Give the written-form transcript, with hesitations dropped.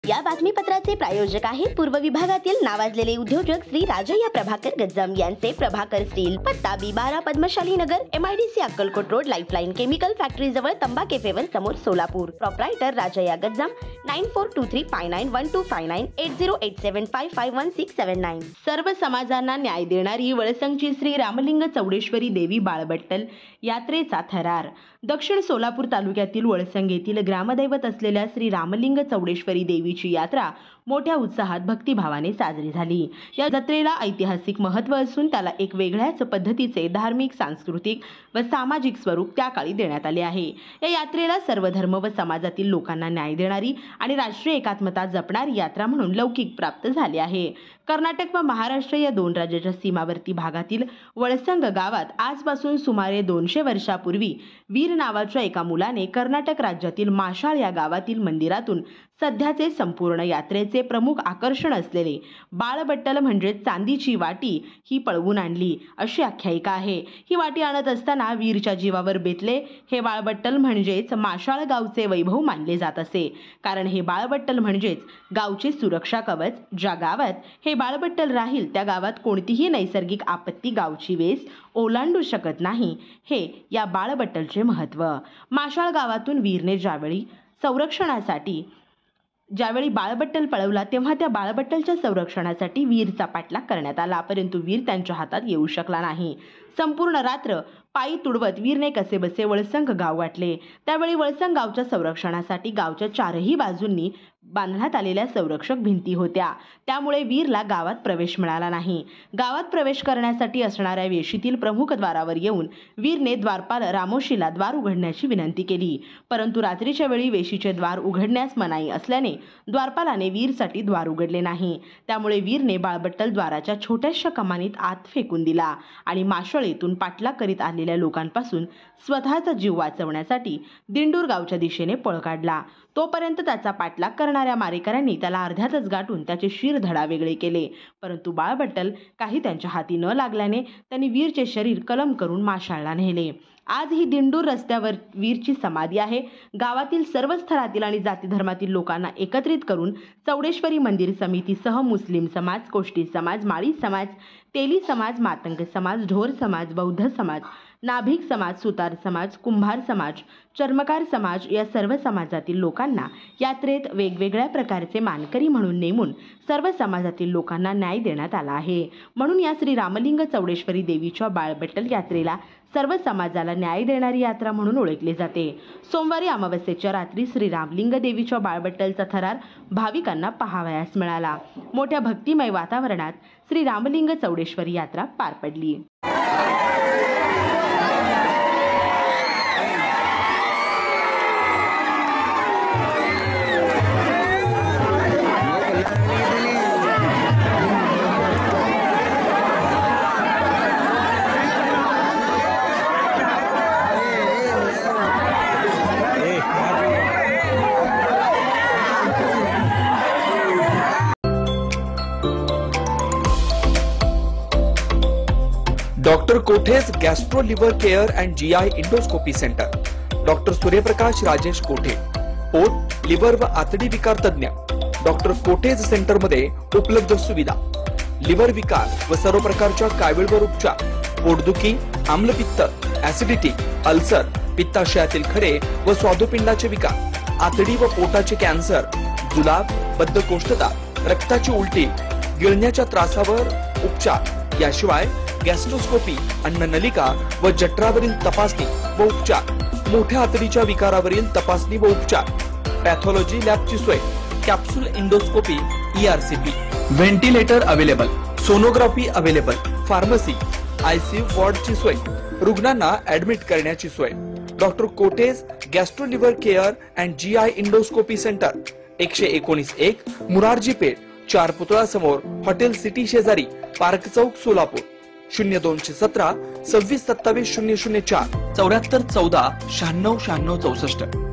या बातमीपत्राचे प्रायोजक आहेत पूर्व विभागातील नावाजलेले उद्योजक श्री राजय्या प्रभाकर गज्जाम यांचे प्रभाकर स्टील, पत्ता B12 पद्मशाली नगर, MIDC Akkalkot road, lifeline chemical factory जवळ, तंबा कॅफेवर समोर, सोलापूर. प्रोप्रायटर राजय्या गज्जाम 9423591259 8087551679. सर्व समाजांना न्याय देणारी वळसंगची श्री रामलिंग चौडेश्वरी देवी बाळबट्टल यात्रेचा थरार. दक्षिण सोलापूर तालुक्यातील वळसंग येथील ग्रामदैवत असलेल्या श्री रामलिंग चौडेश्वरी देवीची यात्रा मोठ्या उत्साहात भक्तिभावाने साजरी झाली. या जत्रेला ऐतिहासिक महत्त्व असून त्याला एक वेगळ्याच पद्धतीचे धार्मिक, सांस्कृतिक व सामाजिक स्वरूप त्या काळी देण्यात आले आहे. या यात्रेला सर्व धर्म व समाजातील लोकांना न्याय देणारी आणि राष्ट्रीय एकात्मता जपणारी यात्रा म्हणून लौकिक प्राप्त झाले आहे. कर्नाटक व महाराष्ट्र या दोन राज्याच्या सीमावर्ती भागातील वळसंग गावात आजपासून सुमारे 200 वर्षापूर्वी वीर नावाच्या एका मुलाने कर्नाटक राज्यातील माशाळ या गावातील मंदिरातून सध्याचे संपूर्ण यात्रेचे प्रमुख आकर्षण असलेले बाळबट्टल म्हणजे चांदीची वाटी ही पळवून आणली अशी आख्यायिका आहे. ही वाटी आणत असताना वीरच्या जीवावर बेतले हे बाळबट्टल म्हणजेच माशाळ गावचे वैभव मानले जात असे. कारण हे बाळबट्टल म्हणजेच गावचे सुरक्षा कवच. ज्या गावात हे बाळबट्टल राहील त्या गावात कोणतीही नैसर्गिक आपत्ती गावची वेस ओलांडू शकत नाही, हे या बाळबट्टलचे महत्त्व. माशाळ गावातून वीरने ज्यावेळी बाळबट्टल पळवला तेव्हा त्या बाळबट्टलच्या संरक्षणासाठी वीरचा पाठलाग करण्यात आला, परंतु वीर त्यांच्या हातात येऊ शकला नाही. संपूर्ण रात्र पायी तुडवत वीरने कसेबसे वळसंग गाव गाठले. त्यावेळी वळसंग गावच्या संरक्षणासाठी गावच्या चारही बाजूंनी बांधण्यात आलेल्या संरक्षक भिंती होत्या. त्यामुळे वीरला गावात प्रवेश मिळाला नाही. गावात प्रवेश करण्यासाठी असणाऱ्या वेशीतील प्रमुख द्वारावर येऊन वीरने द्वारपाल रामोशीला द्वार उघडण्याची विनंती केली, परंतु रात्रीच्या वेळी वेशीचे द्वार उघडण्यास मनाई असल्याने द्वारपालाने वीरसाठी द्वार उघडले नाही. त्यामुळे वीरने बाळबट्टल द्वाराच्या छोट्याशा कमानीत आत फेकून दिला आणि माशाळेतून पाठलाग करीत आलेल्या लोकांपासून स्वतःचा जीव वाचवण्यासाठी दिंडूर गावच्या दिशेने पळ काढला. तोपर्यंत त्याचा पाठलाग करणाऱ्या मारेकऱ्यांनी त्याला अर्ध्यातच गाठून त्याचे शिरधडा वेगळे केले, परंतु बाळबट्टल काही त्यांच्या हाती न लागल्याने त्यांनी वीरचे शरीर कलम करून माशाळला नेले. आज ही दिंडूर रस्त्यावर वीरची समाधी आहे. गावातील सर्व स्तरातील आणि जाती धर्मातील लोकांना एकत्रित करून चौडेश्वरी मंदिर समितीसह मुस्लिम समाज, कोष्टी समाज, माळी समाज, तेली समाज, मातंग समाज, ढोर समाज, बौद्ध समाज, नाभिक समाज, सुतार समाज, कुंभार समाज, चर्मकार समाज या सर्व समाजातील लोकांना यात्रेत वेगवेगळ्या प्रकारचे मानकरी म्हणून नेमून सर्व समाजातील लोकांना न्याय देण्यात आला आहे. म्हणून या श्री रामलिंग चौडेश्वरी देवीच्या बाळबट्टल यात्रेला सर्व समाजाला न्याय देणारी यात्रा म्हणून ओळखले जाते. सोमवारी अमावस्येच्या रात्री श्री रामलिंग देवीच्या बाळबट्टलचा थरार भाविकांना पाहावयास मिळाला. मोठ्या भक्तिमय वातावरणात श्री रामलिंग चौडेश्वरी यात्रा पार पडली. Doctor Kothe's gastro liver care and GI endoscopy centre. Doctor Suryaprakash Rajesh कोठे, पोट, लिव्हर व आतडी विकार तज्ञ. डॉक्टर कोठेज सेंटर मध्ये उपलब्ध सुविधा: लिव्हर विकार व सर्व प्रकारच्या कावीळवर उपचार, पोटदुखी, आम्लपित्त, ऍसिडिटी, अल्सर, पित्ताशयातील खडे व स्वादुपिंडाचे विकार, आतडी व पोटाचे कॅन्सर, जुलाब, बद्धकोष्ठता, रक्ताची उलटी, गिळण्याच्या त्रासावर उपचार. याशिवाय गॅस्ट्रोस्कोपी, अन्ननलिका व जठरावरील तपासणी व उपचार, मोठ्या आतडीच्या विकारावरील तपासणी व उपचार, पॅथॉलॉजी लॅबची सोय, capsule endoscopy, ERCP, ventilator available, sonography available, pharmacy, ICU वॉर्डची सोय, रुग्णांना ऍडमिट करण्याची सोय. डॉक्टर कोटेज gastro liver care and GI endoscopy centre, 119-1 Murarji Peth, 4 पुतळा समोर, हॉटेल सिटी शेजारी, पार्क चौक, सोलापूर. 0217 26 27 004 74 14 96 96 64.